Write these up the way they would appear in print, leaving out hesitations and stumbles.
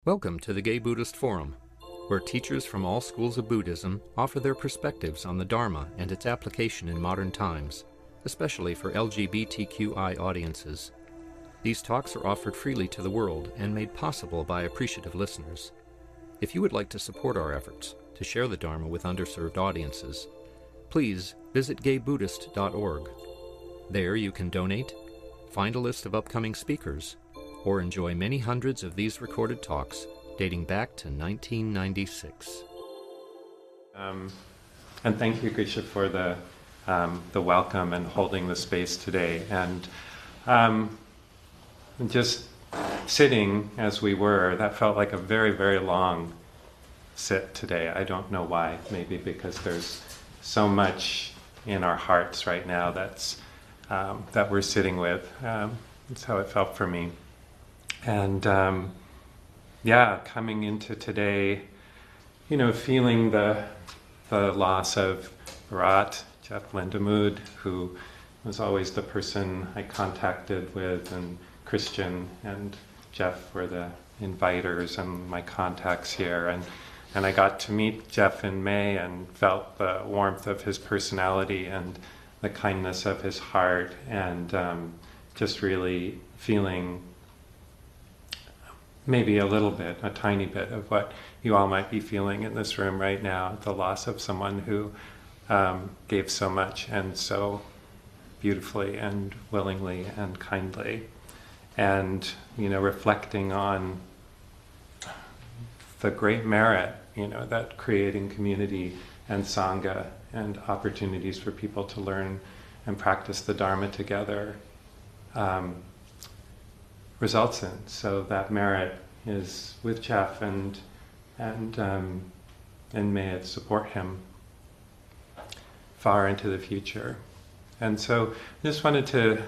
Welcome to the Gay Buddhist Forum, where teachers from all schools of Buddhism offer their perspectives on the Dharma and its application in modern times, especially for LGBTQI audiences. These talks are offered freely to the world and made possible by appreciative listeners. If you would like to support our efforts to share the Dharma with underserved audiences, please visit gaybuddhist.org. There you can donate, find a list of upcoming speakers, or enjoy many hundreds of these recorded talks dating back to 1996. And thank you, Grisha, for the welcome and holding the space today. And just sitting as we were, that felt like a very, very long sit today. I don't know why. Maybe because there's so much in our hearts right now that we're sitting with. That's how it felt for me. And coming into today, feeling the loss of Bharat, Jeff Lindemood, who was always the person I contacted with, and Christian and Jeff were the inviters and my contacts here. And I got to meet Jeff in May and felt the warmth of his personality and the kindness of his heart, and just really feeling maybe a tiny bit of what you all might be feeling in this room right now, the loss of someone who gave so much and so beautifully and willingly and kindly. And, reflecting on the great merit, that creating community and Sangha and opportunities for people to learn and practice the Dharma together results in. So that merit is with Jeff, and may it support him far into the future. And so I just wanted to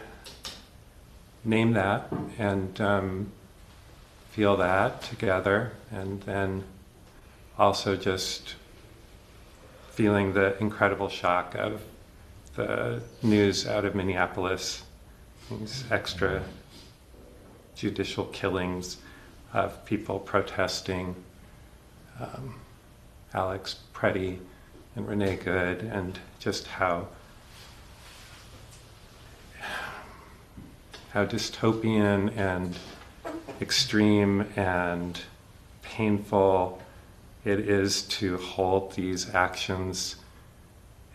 name that and feel that together, and then also just feeling the incredible shock of the news out of Minneapolis, these extra judicial killings of people protesting, Alex Preddy and Renee Good, and just how dystopian and extreme and painful it is to hold these actions,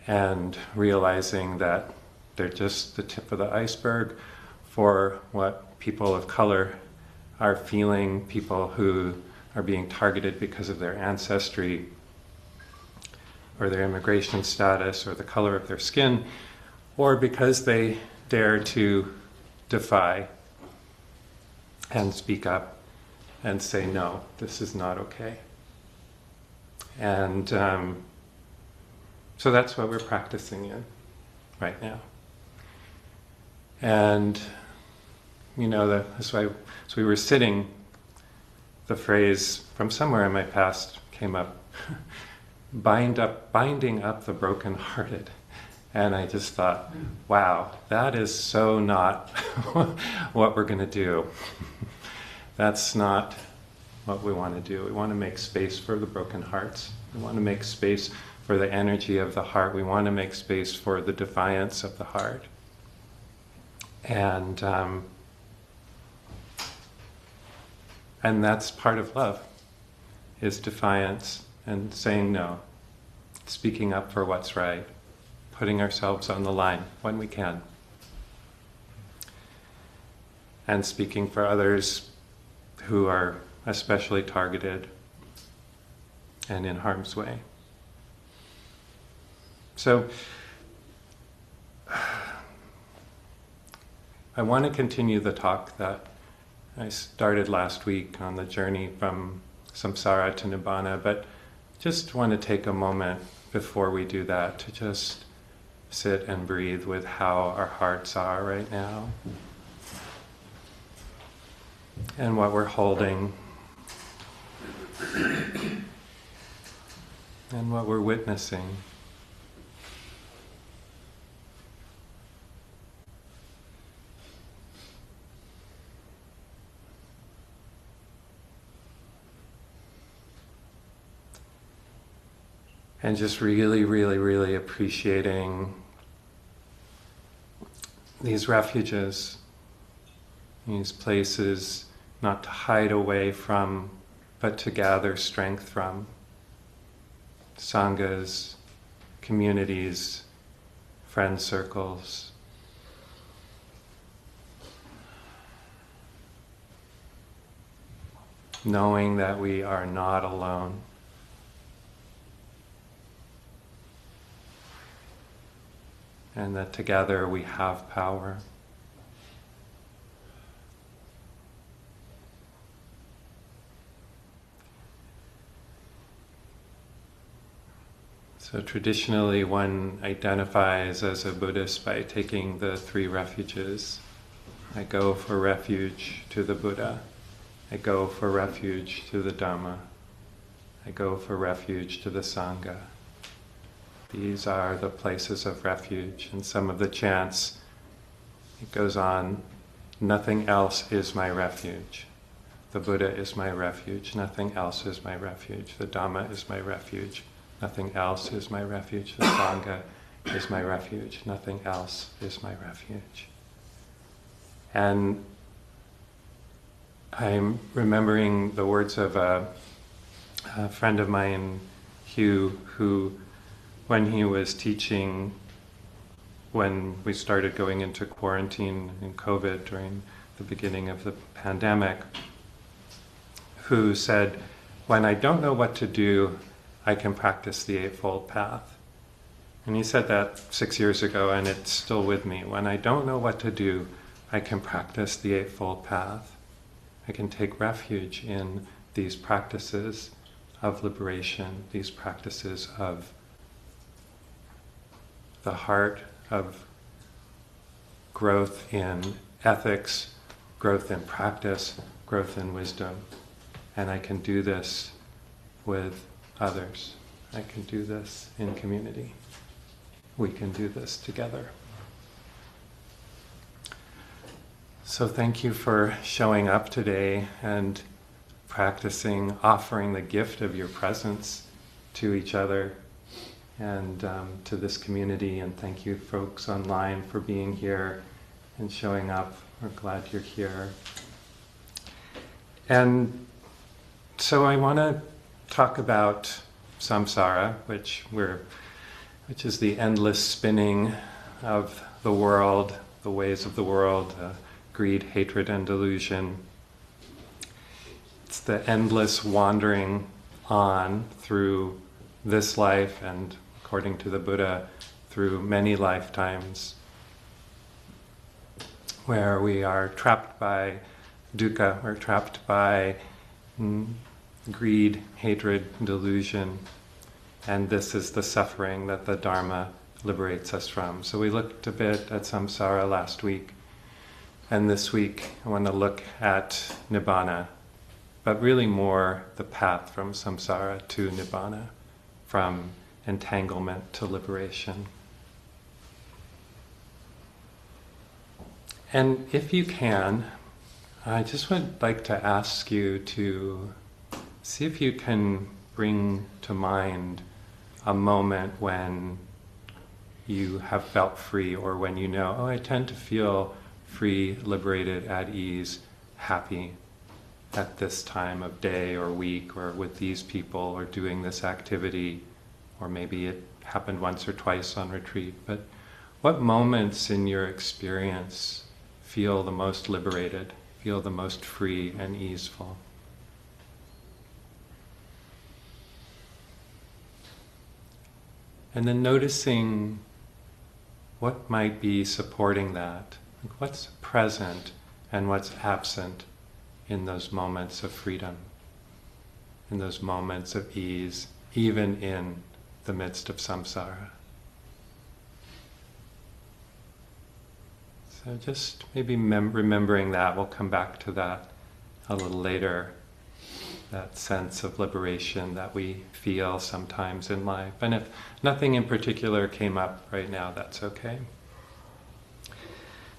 and realizing that they're just the tip of the iceberg for what people of color are feeling, people who are being targeted because of their ancestry or their immigration status or the color of their skin, or because they dare to defy and speak up and say, no, this is not okay. And so that's what we're practicing in right now. And as we were sitting, the phrase from somewhere in my past came up, binding up the brokenhearted. And I just thought, wow, that is so not what we're going to do. That's not what we want to do. We want to make space for the broken hearts. We want to make space for the energy of the heart. We want to make space for the defiance of the heart. And that's part of love, is defiance and saying no, speaking up for what's right, putting ourselves on the line when we can, and speaking for others who are especially targeted and in harm's way. So I want to continue the talk that I started last week on the journey from Samsara to Nibbāna, but just want to take a moment before we do that to just sit and breathe with how our hearts are right now and what we're holding and what we're witnessing. And just really, really, really appreciating these refuges, these places not to hide away from, but to gather strength from. Sanghas, communities, friend circles. Knowing that we are not alone. And that together we have power. So traditionally one identifies as a Buddhist by taking the three refuges. I go for refuge to the Buddha. I go for refuge to the Dharma. I go for refuge to the Sangha. These are the places of refuge. And some of the chants, it goes on, nothing else is my refuge. The Buddha is my refuge. Nothing else is my refuge. The Dhamma is my refuge. Nothing else is my refuge. The Sangha is my refuge. Nothing else is my refuge. And I'm remembering the words of a friend of mine, Hugh, who, when he was teaching, when we started going into quarantine and COVID during the beginning of the pandemic, who said, when I don't know what to do, I can practice the Eightfold Path. And he said that 6 years ago, and it's still with me. When I don't know what to do, I can practice the Eightfold Path. I can take refuge in these practices of liberation, these practices of the heart, of growth in ethics, growth in practice, growth in wisdom. And I can do this with others. I can do this in community. We can do this together. So thank you for showing up today and practicing, offering the gift of your presence to each other and to this community. And thank you folks online for being here and showing up. We're glad you're here. And so I want to talk about samsara, which is the endless spinning of the world, the ways of the world, greed, hatred, and delusion. It's the endless wandering on through this life and, according to the Buddha, through many lifetimes, where we are trapped by dukkha, we're trapped by greed, hatred, delusion, and this is the suffering that the Dharma liberates us from. So we looked a bit at samsara last week, and this week I want to look at Nibbāna, but really more the path from samsara to Nibbāna, from entanglement to liberation. And if you can, I just would like to ask you to see if you can bring to mind a moment when you have felt free, or when you know, oh, I tend to feel free, liberated, at ease, happy at this time of day or week, or with these people, or doing this activity, or maybe it happened once or twice on retreat. But what moments in your experience feel the most liberated, feel the most free and easeful? And then noticing what might be supporting that. Like what's present and what's absent in those moments of freedom, in those moments of ease, even in the midst of samsara. So just maybe remembering that, we'll come back to that a little later, that sense of liberation that we feel sometimes in life. And if nothing in particular came up right now, that's okay.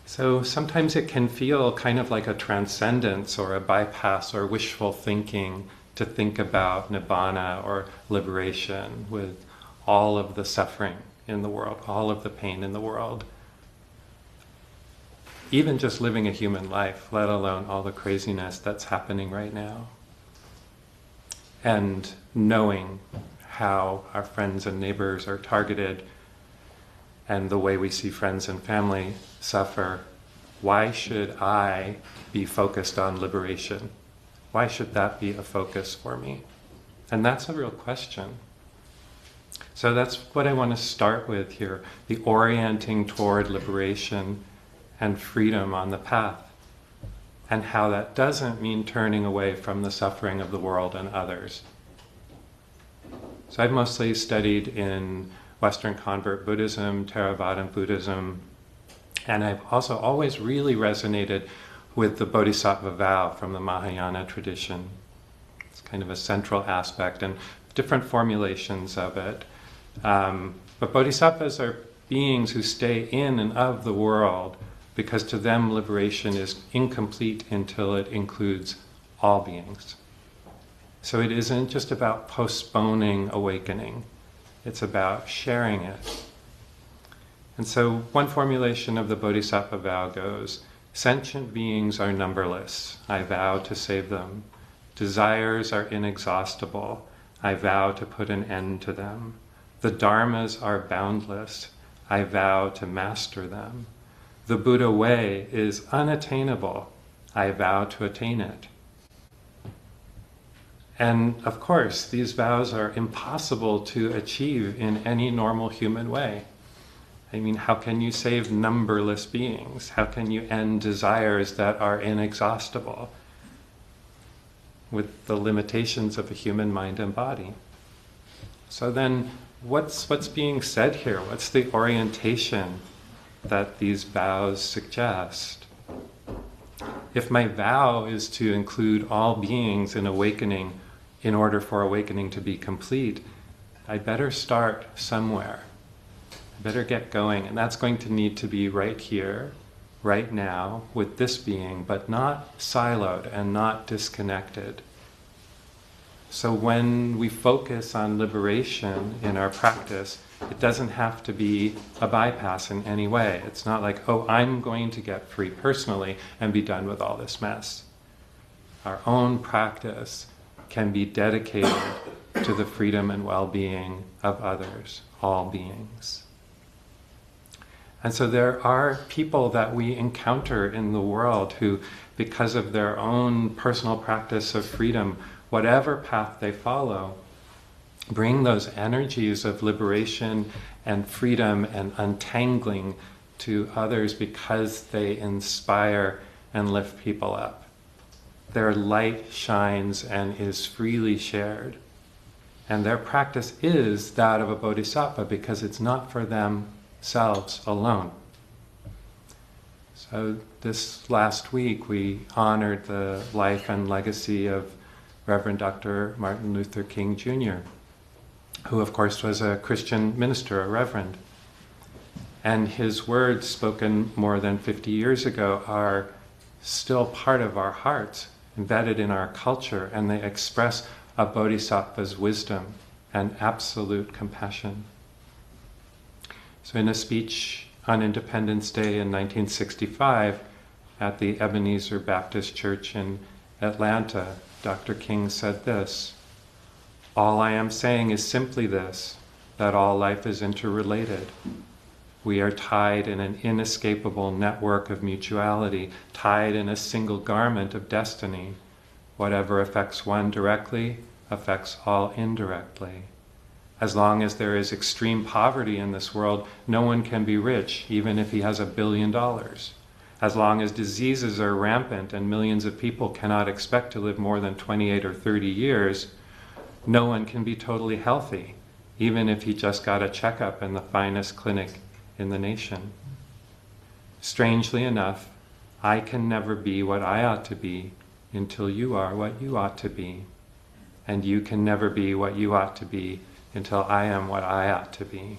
So sometimes it can feel kind of like a transcendence or a bypass or wishful thinking to think about Nibbāna or liberation with all of the suffering in the world, all of the pain in the world. Even just living a human life, let alone all the craziness that's happening right now. And knowing how our friends and neighbors are targeted and the way we see friends and family suffer, why should I be focused on liberation? Why should that be a focus for me? And that's a real question. So that's what I want to start with here, the orienting toward liberation and freedom on the path, and how that doesn't mean turning away from the suffering of the world and others. So I've mostly studied in Western convert Buddhism, Theravada Buddhism, and I've also always really resonated with the bodhisattva vow from the Mahayana tradition. It's kind of a central aspect and different formulations of it. But bodhisattvas are beings who stay in and of the world because to them liberation is incomplete until it includes all beings. So it isn't just about postponing awakening, it's about sharing it. And so one formulation of the bodhisattva vow goes, sentient beings are numberless, I vow to save them. Desires are inexhaustible, I vow to put an end to them. The dharmas are boundless, I vow to master them. The Buddha way is unattainable, I vow to attain it. And of course, these vows are impossible to achieve in any normal human way. I mean, how can you save numberless beings? How can you end desires that are inexhaustible with the limitations of a human mind and body? So then, what's being said here? What's the orientation that these vows suggest? If my vow is to include all beings in awakening in order for awakening to be complete, I better start somewhere. I better get going, and that's going to need to be right here, right now, with this being, but not siloed and not disconnected. So when we focus on liberation in our practice, it doesn't have to be a bypass in any way. It's not like, oh, I'm going to get free personally and be done with all this mess. Our own practice can be dedicated to the freedom and well-being of others, all beings. And so there are people that we encounter in the world who, because of their own personal practice of freedom, whatever path they follow, bring those energies of liberation and freedom and untangling to others because they inspire and lift people up. Their light shines and is freely shared. And their practice is that of a bodhisattva because it's not for themselves alone. So this last week we honored the life and legacy of Reverend Dr. Martin Luther King Jr., who of course was a Christian minister, a reverend. And his words spoken more than 50 years ago are still part of our hearts, embedded in our culture, and they express a bodhisattva's wisdom and absolute compassion. So in a speech on Independence Day in 1965 at the Ebenezer Baptist Church in Atlanta, Dr. King said this, "All I am saying is simply this, that all life is interrelated. We are tied in an inescapable network of mutuality, tied in a single garment of destiny. Whatever affects one directly affects all indirectly. As long as there is extreme poverty in this world, no one can be rich, even if he has $1 billion. As long as diseases are rampant and millions of people cannot expect to live more than 28 or 30 years, no one can be totally healthy, even if he just got a checkup in the finest clinic in the nation. Strangely enough, I can never be what I ought to be until you are what you ought to be. And you can never be what you ought to be until I am what I ought to be.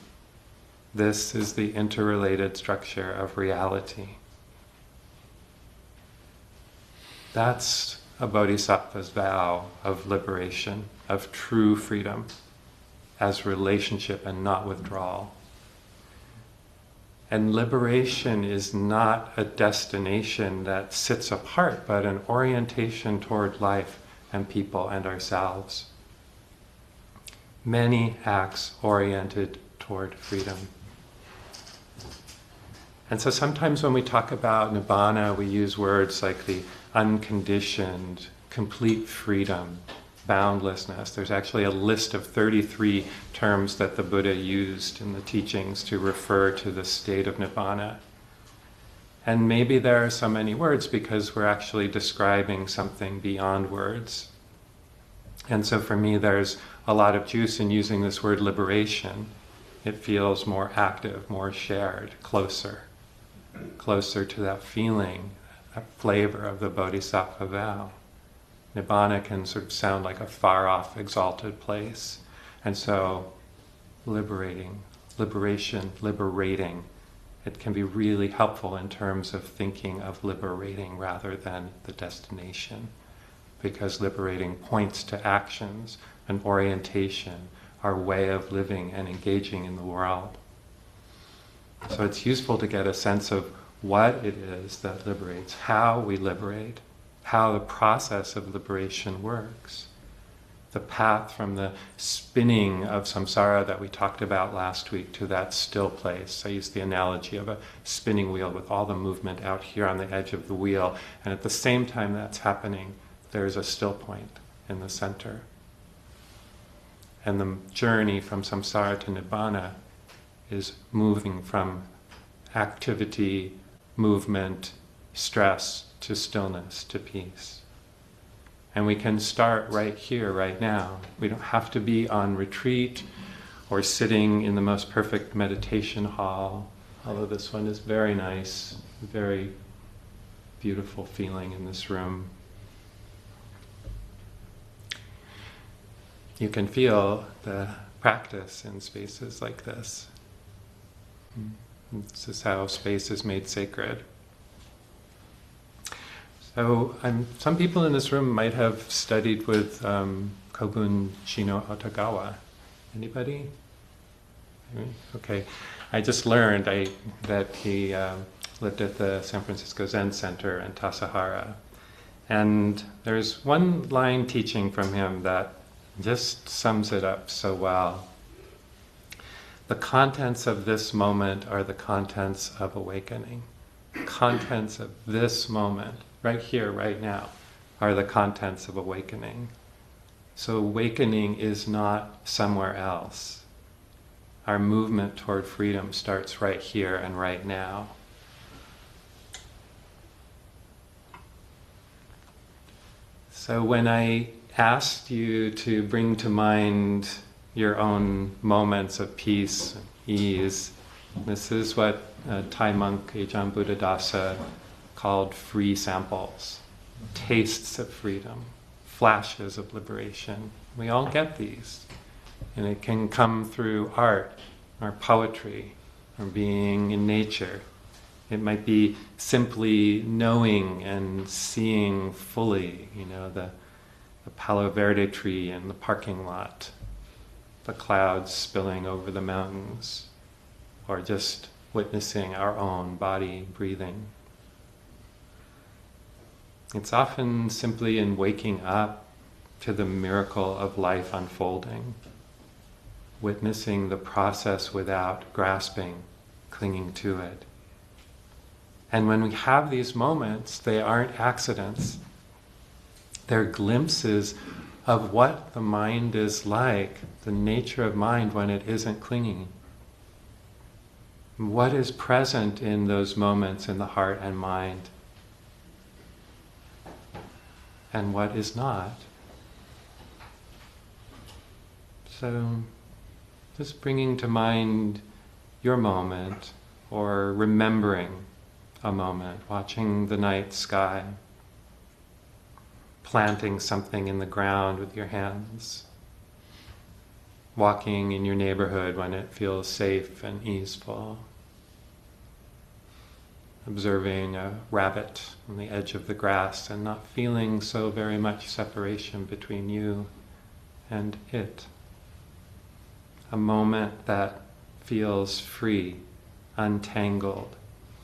This is the interrelated structure of reality." That's a bodhisattva's vow of liberation, of true freedom. as relationship and not withdrawal. And liberation is not a destination that sits apart, but an orientation toward life and people and ourselves. Many acts oriented toward freedom. And so sometimes when we talk about Nibbāna, we use words like the unconditioned, complete freedom, boundlessness. There's actually a list of 33 terms that the Buddha used in the teachings to refer to the state of Nibbāna. And maybe there are so many words because we're actually describing something beyond words. And so for me, there's a lot of juice in using this word liberation. It feels more active, more shared, closer to that feeling, that flavor of the bodhisattva vow. Nibbāna can sort of sound like a far-off, exalted place. And so liberating, liberating. It can be really helpful in terms of thinking of liberating rather than the destination. Because liberating points to actions, an orientation, our way of living and engaging in the world. So it's useful to get a sense of what it is that liberates, how we liberate, how the process of liberation works. The path from the spinning of samsara that we talked about last week to that still place. I used the analogy of a spinning wheel with all the movement out here on the edge of the wheel, and at the same time that's happening, there's a still point in the center. And the journey from samsara to Nibbāna is moving from activity, movement, stress, to stillness, to peace. And we can start right here, right now. We don't have to be on retreat or sitting in the most perfect meditation hall, although this one is very nice, very beautiful feeling in this room. You can feel the practice in spaces like this. This is how space is made sacred. So some people in this room might have studied with Kobun Shino Otagawa. Anybody? Okay. I just learned that he lived at the San Francisco Zen Center in Tassajara. And there's one line teaching from him that just sums it up so well. The contents of this moment are the contents of awakening. Contents of this moment, right here, right now, are the contents of awakening. So awakening is not somewhere else. Our movement toward freedom starts right here and right now. So when I asked you to bring to mind your own moments of peace, ease, this is what Thai monk Ajahn Buddhadasa called free samples, tastes of freedom, flashes of liberation. We all get these. And it can come through art, or poetry, or being in nature. It might be simply knowing and seeing fully, the Palo Verde tree in the parking lot, the clouds spilling over the mountains, or just witnessing our own body breathing. It's often simply in waking up to the miracle of life unfolding, witnessing the process without grasping, clinging to it. And when we have these moments, they aren't accidents. They're glimpses of what the mind is like, the nature of mind when it isn't clinging. What is present in those moments in the heart and mind, and what is not. So, just bringing to mind your moment, or remembering a moment, watching the night sky, planting something in the ground with your hands, walking in your neighborhood when it feels safe and easeful, observing a rabbit on the edge of the grass and not feeling so very much separation between you and it. a moment that feels free, untangled,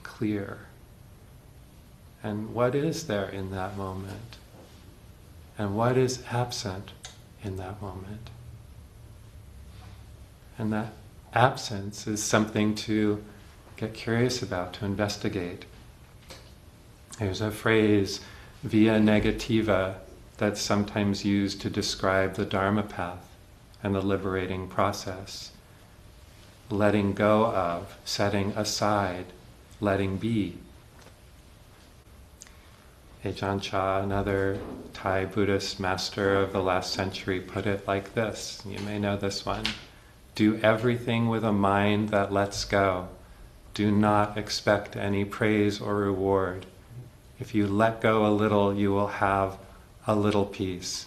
clear. And what is there in that moment? And what is absent in that moment? And that absence is something to get curious about, to investigate. There's a phrase, via negativa, that's sometimes used to describe the Dharma path and the liberating process. Letting go of, setting aside, letting be. Ajahn Chah, another Thai Buddhist master of the last century, put it like this. You may know this one. Do everything with a mind that lets go. Do not expect any praise or reward. If you let go a little, you will have a little peace.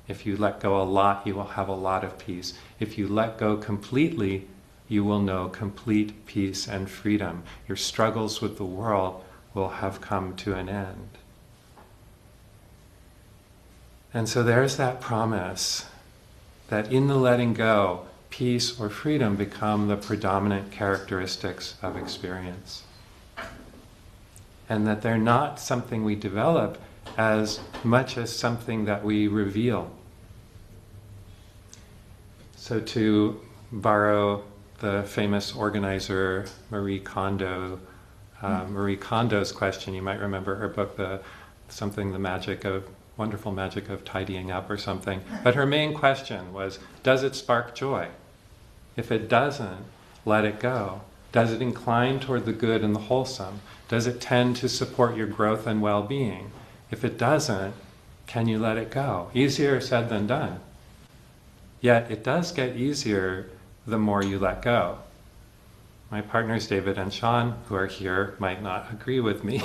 If you let go a lot, you will have a lot of peace. If you let go completely, you will know complete peace and freedom. Your struggles with the world will have come to an end. And so there's that promise that in the letting go, peace or freedom become the predominant characteristics of experience. And that they're not something we develop as much as something that we reveal. So to borrow the famous organizer Marie Kondo's question, you might remember her book, the Wonderful Magic of Tidying Up or something. But her main question was, does it spark joy? If it doesn't, let it go. Does it incline toward the good and the wholesome? Does it tend to support your growth and well-being? If it doesn't, can you let it go? Easier said than done. Yet it does get easier the more you let go. My partners David and Sean, who are here, might not agree with me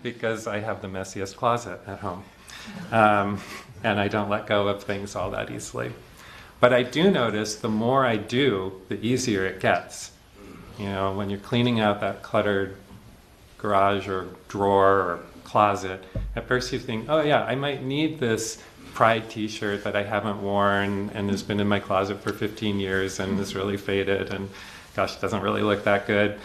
because I have the messiest closet at home. And I don't let go of things all that easily. But I do notice the more I do, the easier it gets. You know, when you're cleaning out that cluttered garage or drawer or closet, at first you think, oh yeah, I might need this Pride t-shirt that I haven't worn and has been in my closet for 15 years and is really faded and gosh, it doesn't really look that good.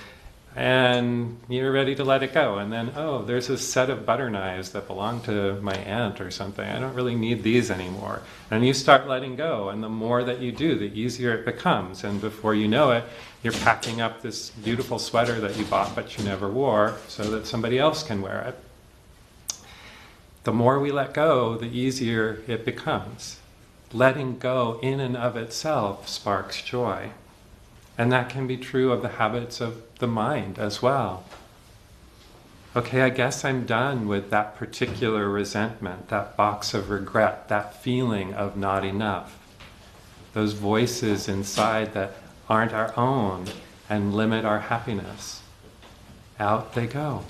And you're ready to let it go. And then, oh, there's a set of butter knives that belong to my aunt or something. I don't really need these anymore. And you start letting go. And the more that you do, the easier it becomes. And before you know it, you're packing up this beautiful sweater that you bought but you never wore so that somebody else can wear it. The more we let go, the easier it becomes. Letting go in and of itself sparks joy. And that can be true of the habits of the mind as well. Okay, I guess I'm done with that particular resentment, that box of regret, that feeling of not enough. Those voices inside that aren't our own and limit our happiness. Out they go.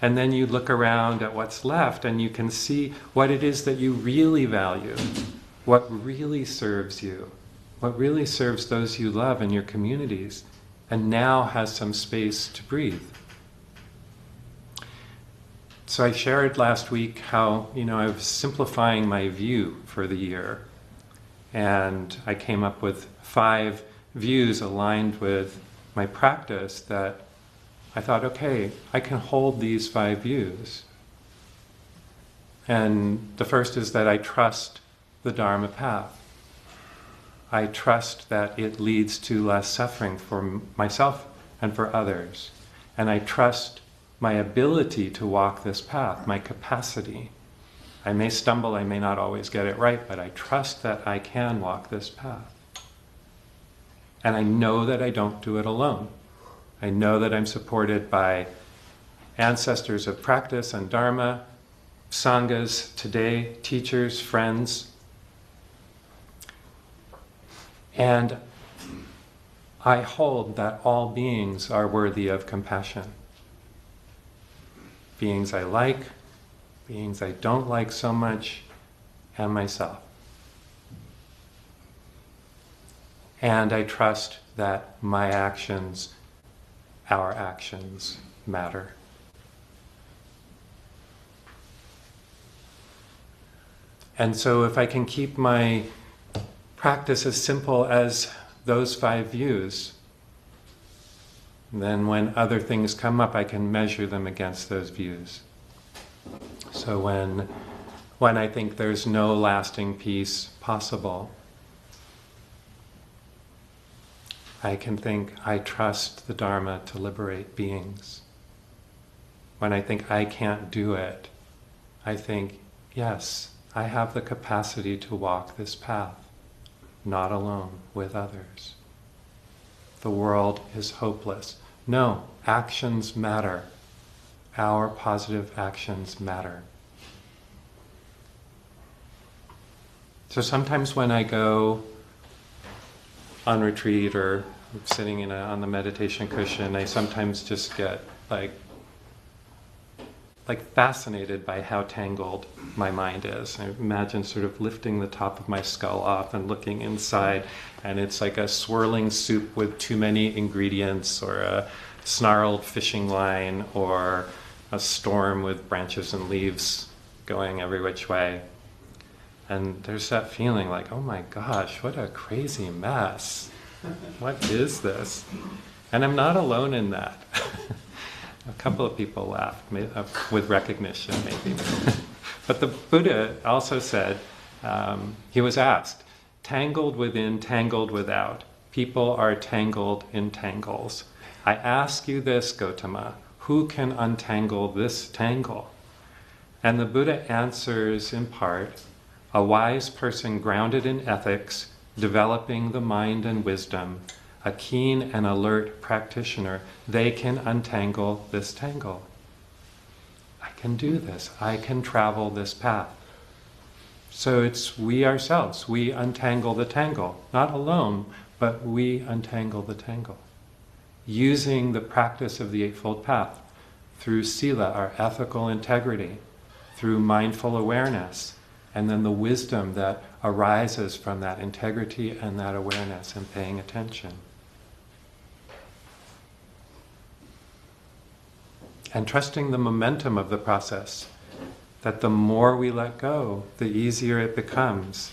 And then you look around at what's left and you can see what it is that you really value, what really serves you, what really serves those you love in your communities, and now has some space to breathe. So I shared last week how, I was simplifying my view for the year. And I came up with 5 views aligned with my practice that I thought, okay, I can hold these 5 views. And the first is that I trust the Dharma path. I trust that it leads to less suffering for myself and for others. And I trust my ability to walk this path, my capacity. I may stumble, I may not always get it right, but I trust that I can walk this path. And I know that I don't do it alone. I know that I'm supported by ancestors of practice and Dharma, Sanghas today, teachers, friends. And I hold that all beings are worthy of compassion. Beings I like, beings I don't like so much, and myself. And I trust that my actions, our actions, matter. And so if I can keep my practice as simple as those 5 views, then when other things come up, I can measure them against those views. So when I think there's no lasting peace possible, I can think, I trust the Dharma to liberate beings. When I think I can't do it, I think, yes, I have the capacity to walk this path, not alone, with others. The world is hopeless. No, actions matter. Our positive actions matter. So sometimes when I go on retreat or sitting on the meditation cushion, I sometimes just get like fascinated by how tangled my mind is. I imagine sort of lifting the top of my skull off and looking inside, and it's like a swirling soup with too many ingredients, or a snarled fishing line, or a storm with branches and leaves going every which way. And there's that feeling like, oh my gosh, what a crazy mess. What is this? And I'm not alone in that. A couple of people laughed, with recognition maybe. But the Buddha also said, he was asked, tangled within, tangled without. People are tangled in tangles. I ask you this, Gautama, who can untangle this tangle? And the Buddha answers in part, a wise person grounded in ethics, developing the mind and wisdom, a keen and alert practitioner, they can untangle this tangle. I can do this. I can travel this path. So it's we ourselves. We untangle the tangle. Not alone, but we untangle the tangle. Using the practice of the Eightfold Path through sila, our ethical integrity, through mindful awareness, and then the wisdom that arises from that integrity and that awareness and paying attention. And trusting the momentum of the process, that the more we let go, the easier it becomes.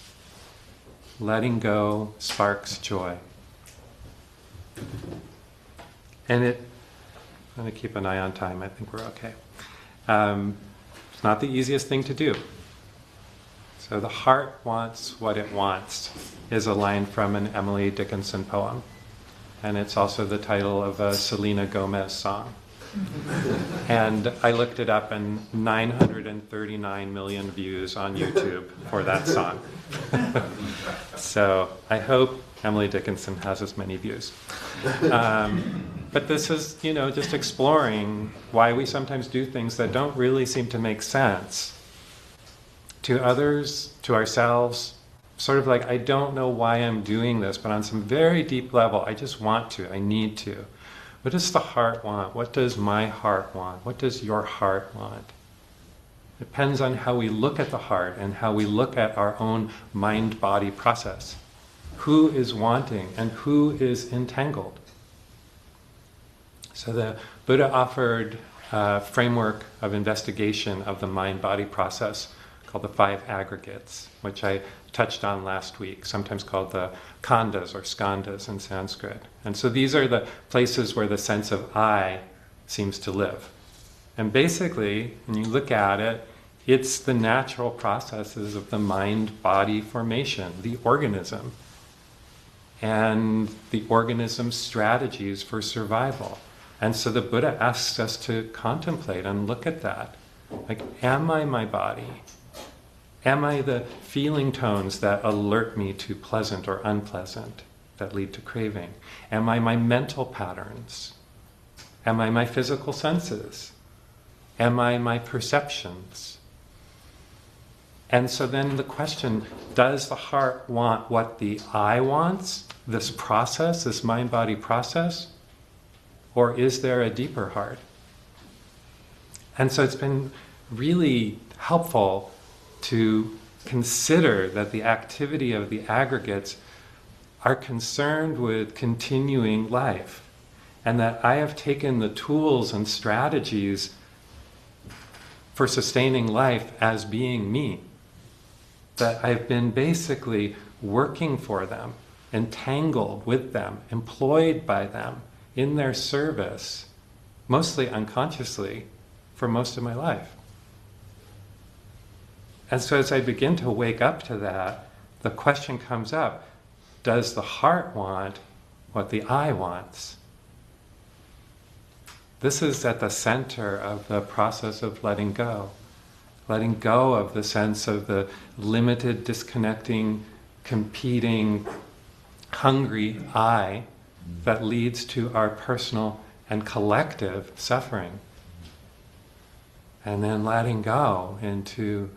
Letting go sparks joy. And I'm going to keep an eye on time, I think we're okay. It's not the easiest thing to do. So the heart wants what it wants is a line from an Emily Dickinson poem. And it's also the title of a Selena Gomez song. And I looked it up, and 939 million views on YouTube for that song. So I hope Emily Dickinson has as many views. But this is, just exploring why we sometimes do things that don't really seem to make sense to others, to ourselves. Sort of like, I don't know why I'm doing this, but on some very deep level, I just want to, I need to. What does the heart want? What does my heart want? What does your heart want? It depends on how we look at the heart and how we look at our own mind-body process. Who is wanting and who is entangled? So the Buddha offered a framework of investigation of the mind-body process called the 5 aggregates, which I touched on last week, sometimes called the khandhas or skandhas in Sanskrit. And so these are the places where the sense of I seems to live. And basically, when you look at it, it's the natural processes of the mind-body formation, the organism, and the organism's strategies for survival. And so the Buddha asks us to contemplate and look at that. Like, am I my body? Am I the feeling tones that alert me to pleasant or unpleasant, that lead to craving? Am I my mental patterns? Am I my physical senses? Am I my perceptions? And so then the question, does the heart want what the I wants, this process, this mind-body process? Or is there a deeper heart? And so it's been really helpful to consider that the activity of the aggregates are concerned with continuing life, and that I have taken the tools and strategies for sustaining life as being me. that I've been basically working for them, entangled with them, employed by them, in their service, mostly unconsciously, for most of my life. And so as I begin to wake up to that, the question comes up, does the heart want what the I wants? This is at the center of the process of letting go. Letting go of the sense of the limited, disconnecting, competing, hungry I that leads to our personal and collective suffering. And then letting go into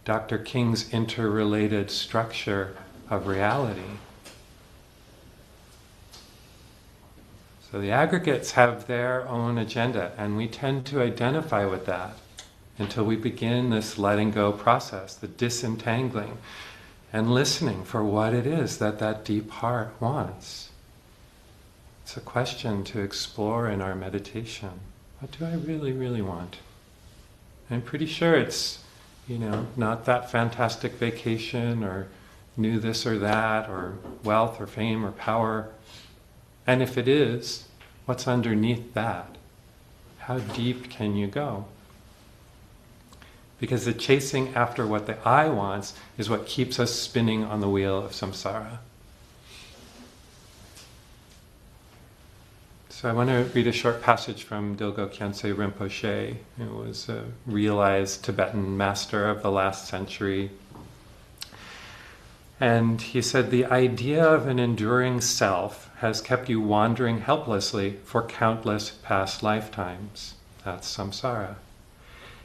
Dr. King's interrelated structure of reality. So the aggregates have their own agenda, and we tend to identify with that until we begin this letting go process, the disentangling, and listening for what it is that that deep heart wants. It's a question to explore in our meditation. What do I really, really want? I'm pretty sure it's, not that fantastic vacation or new this or that or wealth or fame or power. And if it is, what's underneath that? How deep can you go? Because the chasing after what the I wants is what keeps us spinning on the wheel of samsara. So I want to read a short passage from Dilgo Khyentse Rinpoche, who was a realized Tibetan master of the last century. And he said, the idea of an enduring self has kept you wandering helplessly for countless past lifetimes. That's samsara.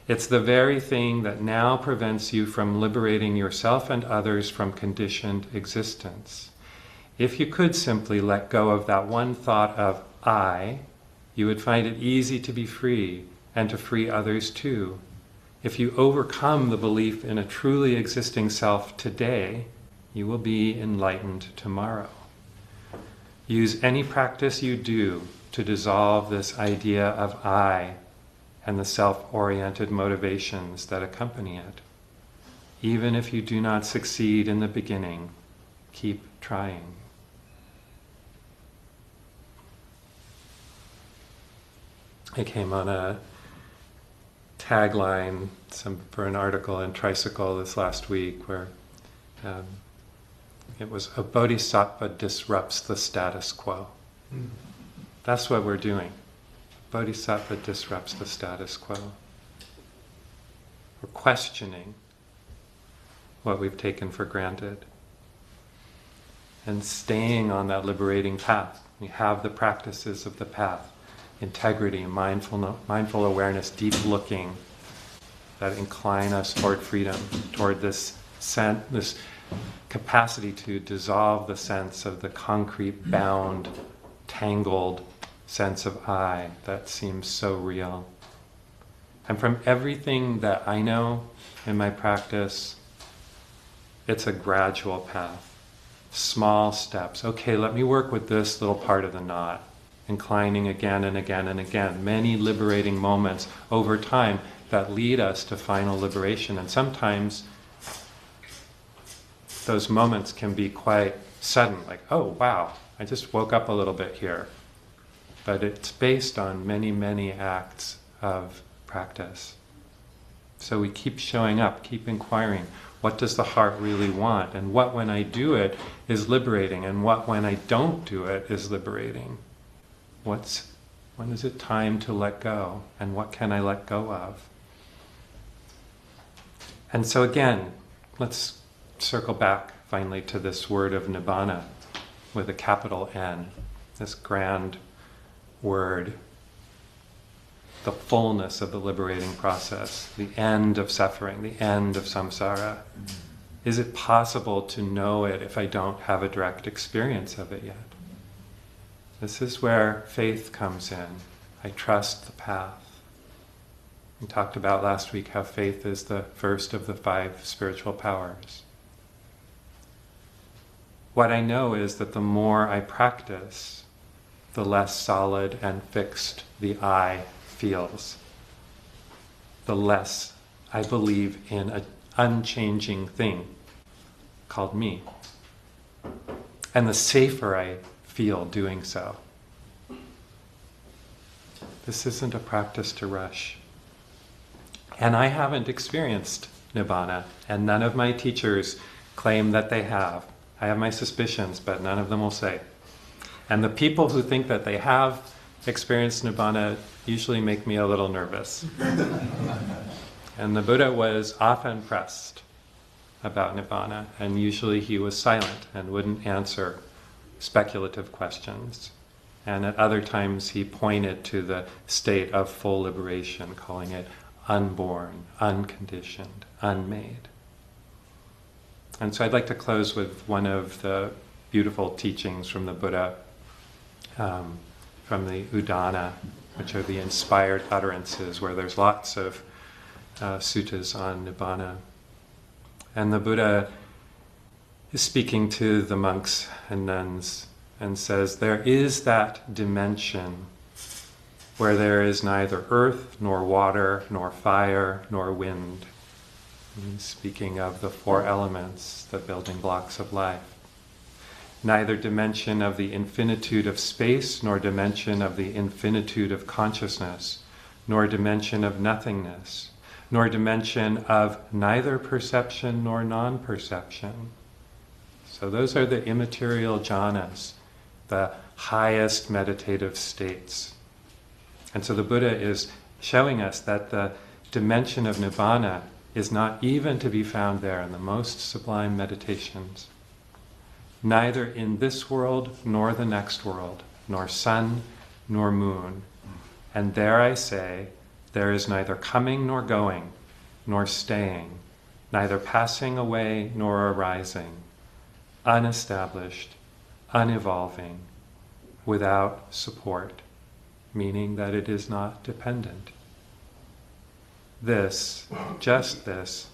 It's the very thing that now prevents you from liberating yourself and others from conditioned existence. If you could simply let go of that one thought of I, you would find it easy to be free and to free others too. If you overcome the belief in a truly existing self today, you will be enlightened tomorrow. Use any practice you do to dissolve this idea of I and the self-oriented motivations that accompany it. Even if you do not succeed in the beginning, keep trying. I came on a tagline for an article in Tricycle this last week where it was, a bodhisattva disrupts the status quo. That's what we're doing. Bodhisattva disrupts the status quo. We're questioning what we've taken for granted and staying on that liberating path. We have the practices of the path. Integrity, mindful awareness, deep looking, that incline us toward freedom, toward this capacity to dissolve the sense of the concrete, bound, tangled sense of I that seems so real. And from everything that I know in my practice, it's a gradual path. Small steps. Okay, let me work with this little part of the knot. Inclining again and again and again. Many liberating moments over time that lead us to final liberation. And sometimes those moments can be quite sudden, like, oh wow, I just woke up a little bit here. But it's based on many, many acts of practice. So we keep showing up, keep inquiring, what does the heart really want? And what when I do it is liberating, and what when I don't do it is liberating. When is it time to let go? And what can I let go of? And so again, let's circle back finally to this word of Nibbāna with a capital N, this grand word, the fullness of the liberating process, the end of suffering, the end of samsara. Is it possible to know it if I don't have a direct experience of it yet? This is where faith comes in. I trust the path. We talked about last week how faith is the first of the 5 spiritual powers. What I know is that the more I practice, the less solid and fixed the I feels. The less I believe in an unchanging thing. called me. And the safer I feel doing so. This isn't a practice to rush. And I haven't experienced Nibbāna, and none of my teachers claim that they have. I have my suspicions, but none of them will say. And the people who think that they have experienced Nibbāna usually make me a little nervous. And the Buddha was often pressed about Nibbāna, and usually he was silent and wouldn't answer speculative questions. And at other times he pointed to the state of full liberation, calling it unborn, unconditioned, unmade. And so I'd like to close with one of the beautiful teachings from the Buddha, from the Udana, which are the inspired utterances, where there's lots of suttas on Nibbāna. And the Buddha is speaking to the monks and nuns and says, there is that dimension where there is neither earth, nor water, nor fire, nor wind. And he's speaking of the four elements, the building blocks of life. Neither dimension of the infinitude of space, nor dimension of the infinitude of consciousness, nor dimension of nothingness, nor dimension of neither perception nor non-perception. So those are the immaterial jhanas, the highest meditative states. And so the Buddha is showing us that the dimension of Nibbāna is not even to be found there in the most sublime meditations. Neither in this world nor the next world, nor sun nor moon. And there I say, there is neither coming nor going, nor staying, neither passing away nor arising, unestablished, unevolving, without support, meaning that it is not dependent. This, just this,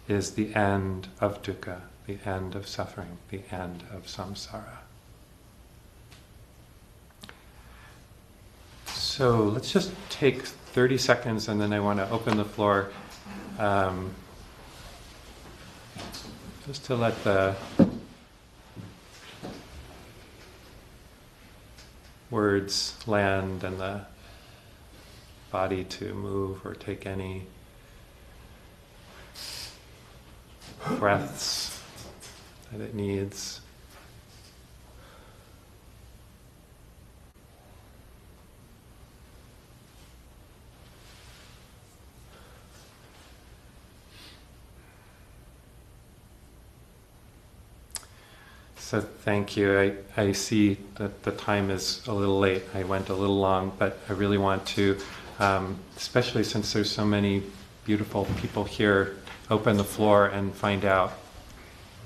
is the end of dukkha, the end of suffering, the end of samsara. So let's just take 30 seconds and then I want to open the floor just to let the words land and the body to move or take any breaths that it needs. So thank you. I see that the time is a little late. I went a little long, but I really want to, especially since there's so many beautiful people here, open the floor and find out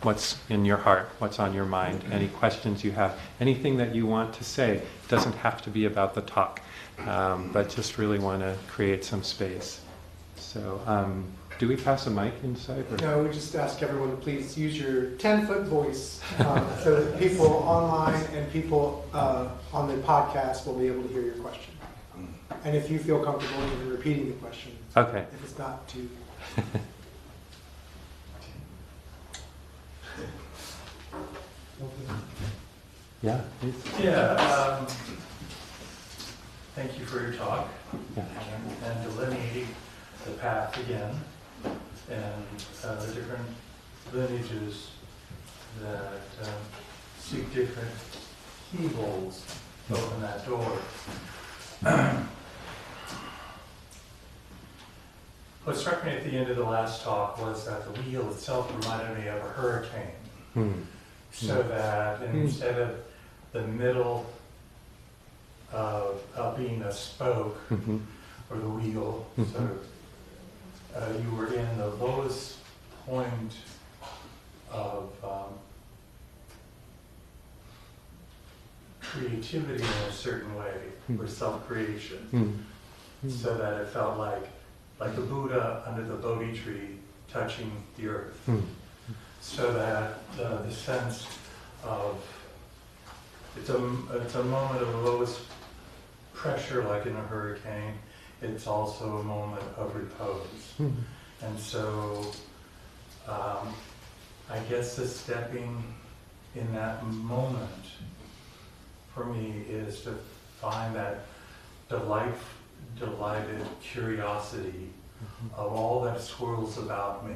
what's in your heart, what's on your mind, any questions you have, anything that you want to say. It doesn't have to be about the talk, but just really want to create some space. So do we pass a mic inside? Or? No, we just ask everyone to please use your 10-foot voice so that people online and people on the podcast will be able to hear your question. And if you feel comfortable in repeating the question, okay. If it's not too... Yeah, please. Yeah, thank you for your talk Yeah. and delineating the path again and the different lineages that seek different keyholes to open that door. What struck me at the end of the last talk was that the wheel itself reminded me of a hurricane. So that instead of the middle of being a spoke or the wheel, so you were in the lowest point of creativity in a certain way, or self-creation, so that it felt like the Buddha under the Bodhi tree touching the earth. So that the sense of it's a moment of lowest pressure, like in a hurricane. It's also a moment of repose, and so I guess the stepping in that moment for me is to find that delighted curiosity of all that swirls about me,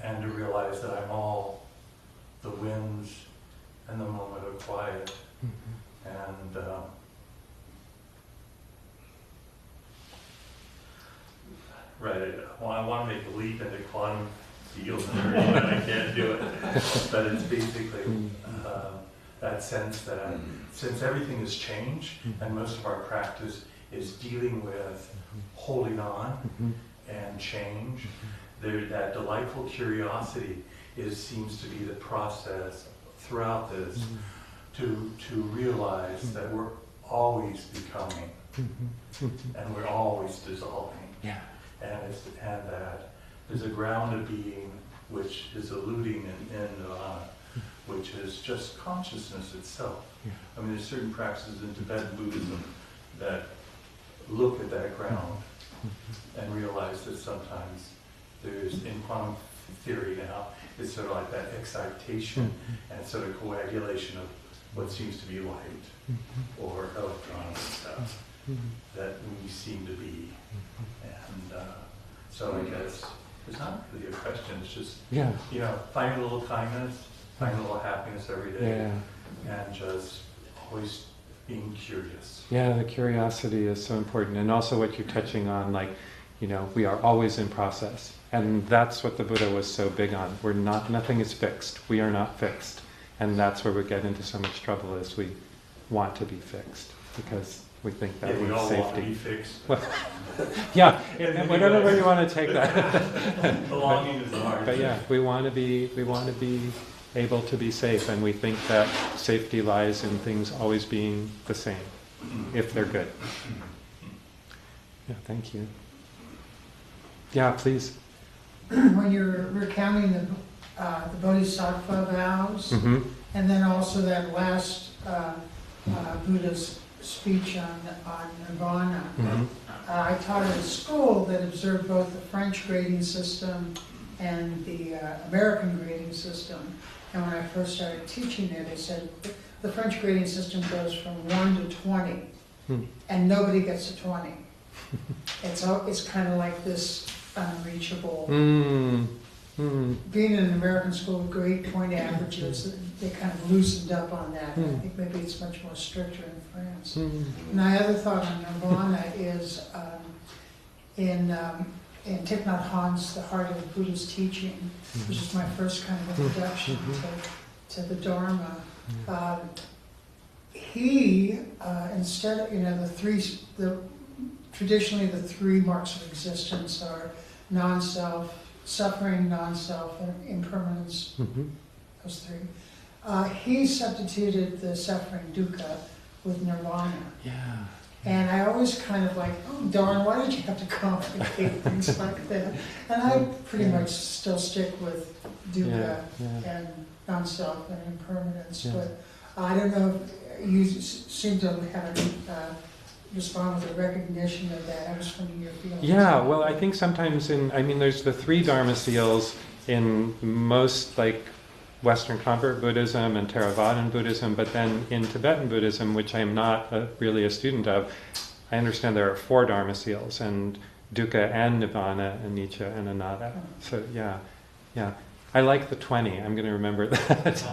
and to realize that I'm all the winds and the moment of quiet. And right, I want to make a leap into quantum fields and everything, but I can't do it. But it's basically that sense that since everything has changed, and most of our practice is dealing with holding on and change, that delightful curiosity seems to be the process throughout this to realize that we're always becoming and we're always dissolving. Yeah. And that there's a ground of being which is eluding in Nibbāna, which is just consciousness itself. Yeah. I mean, there's certain practices in Tibetan Buddhism that look at that ground and realize that sometimes there's, in quantum theory now, it's sort of like that excitation and sort of coagulation of what seems to be light or electrons and stuff that we seem to be. And so I guess it's not really a question, it's just, find a little kindness, find a little happiness every day, and just always being curious. Yeah, the curiosity is so important. And also what you're touching on, we are always in process. And that's what the Buddha was so big on. Nothing is fixed. We are not fixed. And that's where we get into so much trouble, is we want to be fixed because we think that we means all safety. want to be fixed. Whatever way you want to take that. Belonging is hard. But yeah, we want to be able to be safe, and we think that safety lies in things always being the same, if they're good. Yeah, thank you. Yeah, please. When you're recounting the bodhisattva vows, and then also that last Buddha's speech on Nibbāna, I taught at a school that observed both the French grading system and the American grading system. And when I first started teaching it, I said the French grading system goes from 1 to 20, and nobody gets to 20. It's kind of like this unreachable. Being in an American school with grade point averages, they kind of loosened up on that. I think maybe it's much more stricter in France. My other thought on Nibbāna is in Thich Nhat Hanh's The Heart of Buddha's Teaching, which is my first kind of introduction to the Dharma. He, instead of, traditionally the three marks of existence are non-self, suffering, non-self, and impermanence, those three. He substituted the suffering, dukkha, with Nibbāna. Yeah. And I always kind of like, oh darn, why did you have to complicate things like that? And I pretty much still stick with dukkha and non-self and impermanence. But I don't know, if you seem to have respond with a recognition of that. I was wondering your feelings. Yeah, well, I think sometimes there's the three Dharma seals in most Western convert Buddhism and Theravadan Buddhism, but then in Tibetan Buddhism, which I am not really a student of, I understand there are 4 Dharma seals, and dukkha and Nibbāna, anicca and anatta. So yeah. I like the 20. I'm going to remember that.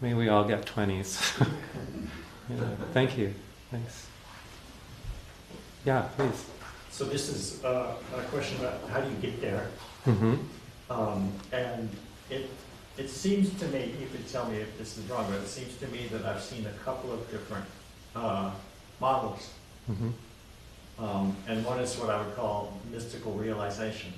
May we all get 20s. Thank you. Thanks. Yeah, please. So this is a question about how do you get there? And it seems to me, you could tell me if this is wrong, but it seems to me that I've seen a couple of different models. And one is what I would call mystical realization.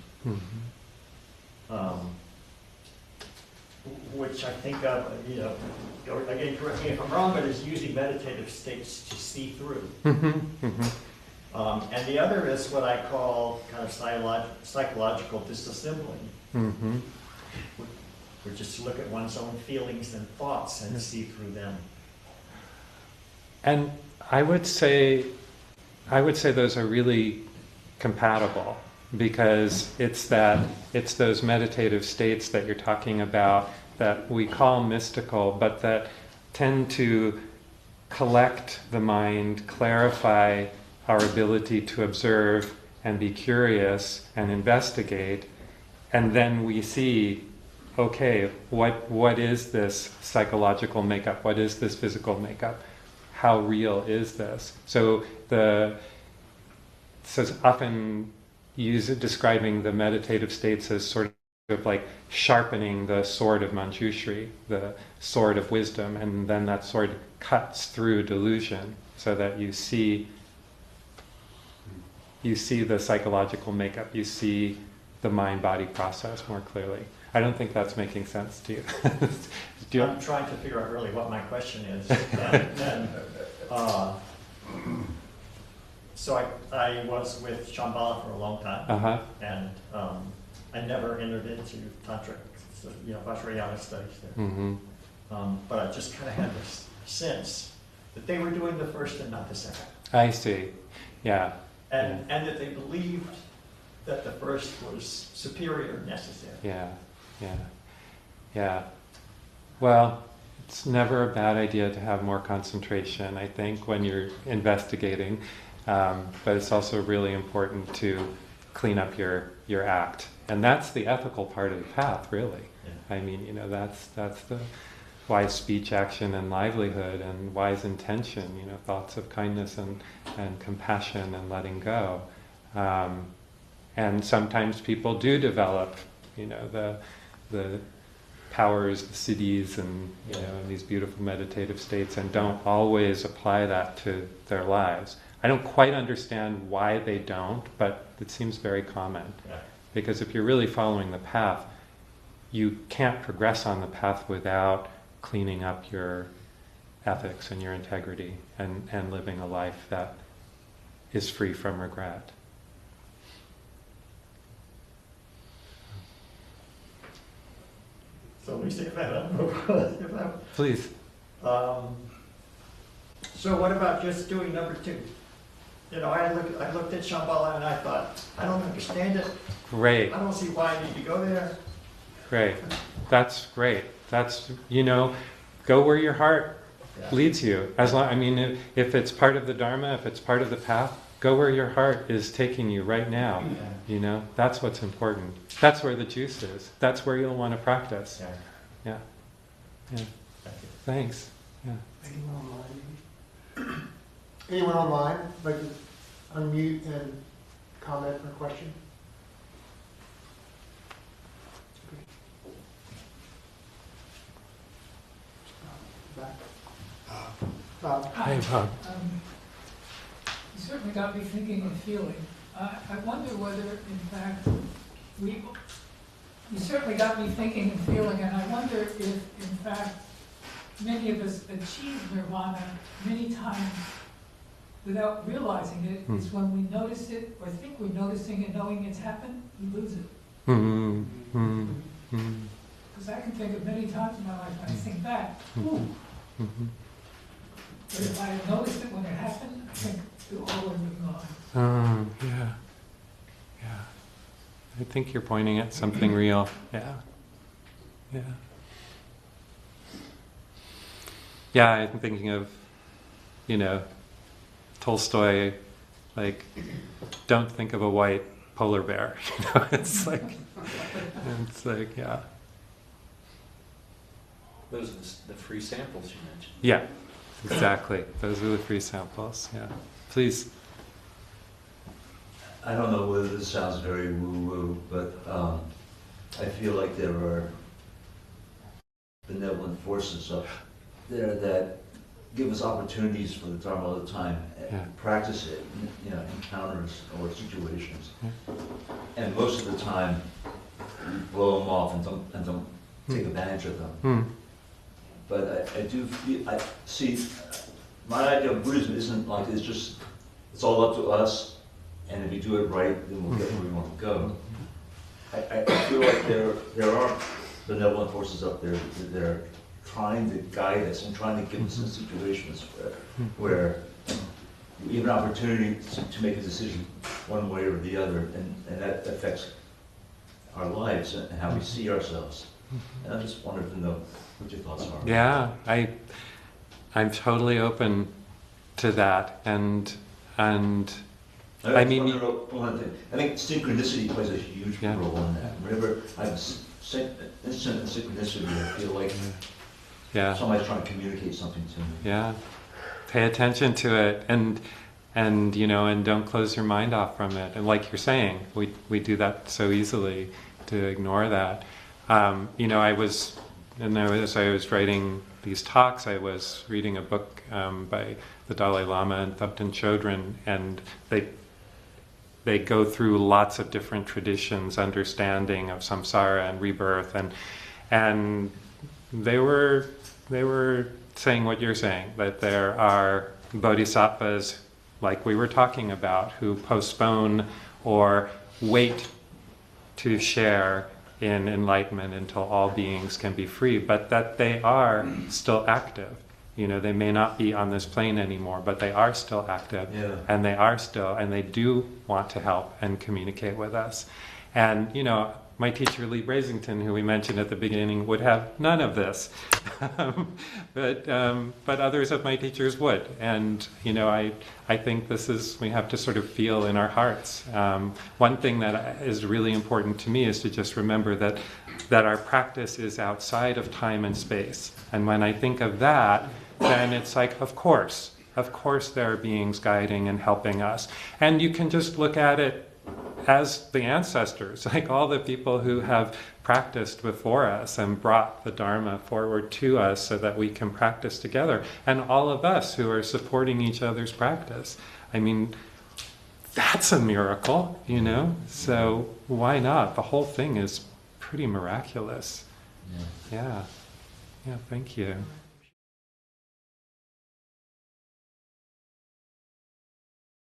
Which I think of, again, correct me if I'm wrong, but is using meditative states to see through. And the other is what I call kind of psychological disassembling, which is to look at one's own feelings and thoughts and see through them. And I would say those are really compatible. because it's those meditative states that you're talking about that we call mystical, but that tend to collect the mind, clarify our ability to observe and be curious and investigate, and then we see, okay, what is this psychological makeup? What is this physical makeup? How real is this? So it's often describing the meditative states as sort of like sharpening the sword of Manjushri, the sword of wisdom, and then that sword cuts through delusion so that you see the psychological makeup, you see the mind-body process more clearly. I don't think that's making sense to you. I'm trying to figure out really what my question is. So I was with Shambhala for a long time, and I never entered into tantric, Vajrayana studies there. Mm-hmm. But I just kind of had this sense that they were doing the first and not the second. I see. Yeah. And that they believed that the first was superior and necessary. Yeah. Well, it's never a bad idea to have more concentration, I think, when you're investigating. But it's also really important to clean up your act. And that's the ethical part of the path, really. Yeah. I mean, that's the wise speech, action, and livelihood, and wise intention, thoughts of kindness and compassion and letting go. And sometimes people do develop, the powers, the siddhis, and and these beautiful meditative states, and don't always apply that to their lives. I don't quite understand why they don't, but it seems very common. Yeah. Because if you're really following the path, you can't progress on the path without cleaning up your ethics and your integrity and living a life that is free from regret. So we say that. Please. So what about just doing number 2? I looked at Shambhala and I thought, I don't understand it. Great. I don't see why I need to go there. Great. That's great. That's, go where your heart leads you. If it's part of the Dharma, if it's part of the path, go where your heart is taking you right now. That's what's important. That's where the juice is. That's where you'll want to practice. Yeah. Thanks. Yeah. Anyone online like to unmute and comment or question? Bob. Hi, Bob. You certainly got me thinking and feeling. I wonder whether, in fact, you certainly got me thinking and feeling, and I wonder if, in fact, many of us achieve nirvana many times without realizing it. It's when we notice it or think we're noticing and knowing it's happened, we lose it. Because I can think of many times in my life when I think back, but if I had noticed it when it happened, I think it all would have gone. Yeah. I think you're pointing at something real. Yeah, I'm thinking of, Tolstoy, like, don't think of a white polar bear. It's like, yeah. Those are the free samples you mentioned. Yeah, exactly. Those are the free samples. Yeah. Please. I don't know whether this sounds very woo-woo, but I feel like there are benevolent forces up there that give us opportunities for the Dharma all the time, practice it, encounters or situations. And most of the time, we blow them off and don't take advantage of them. But I do feel, my idea of Buddhism isn't like it's all up to us, and if we do it right, then we'll get where we want to go. I feel like there are benevolent forces up there that are trying to guide us and trying to give us in situations where we have an opportunity to make a decision one way or the other, and that affects our lives and how we see ourselves. And I just wanted to know what your thoughts are. Yeah, I'm totally open to that, and I mean, one thing. I think synchronicity plays a huge role in that. Whenever I'm instant synchronicity, I feel like somebody's trying to communicate something to me. Yeah, pay attention to it, and you know, and don't close your mind off from it. And like you're saying, we do that so easily to ignore that. You know, as I was writing these talks, I was reading a book by the Dalai Lama and Thupten Chodron, and they go through lots of different traditions, understanding of samsara and rebirth, and they were saying what you're saying, that there are bodhisattvas, like we were talking about, who postpone or wait to share in enlightenment until all beings can be free, but that they are still active. You know, they may not be on this plane anymore, but they are still active, and they do want to help and communicate with us. And, you know, my teacher, Lee Brasington, who we mentioned at the beginning, would have none of this. But others of my teachers would. And, you know, I think we have to sort of feel in our hearts. One thing that is really important to me is to just remember that our practice is outside of time and space. And when I think of that, then it's like, of course there are beings guiding and helping us. And you can just look at it as the ancestors, like all the people who have practiced before us and brought the Dharma forward to us so that we can practice together, and all of us who are supporting each other's practice. I mean, that's a miracle, you know? So why not? The whole thing is pretty miraculous. Yeah, thank you.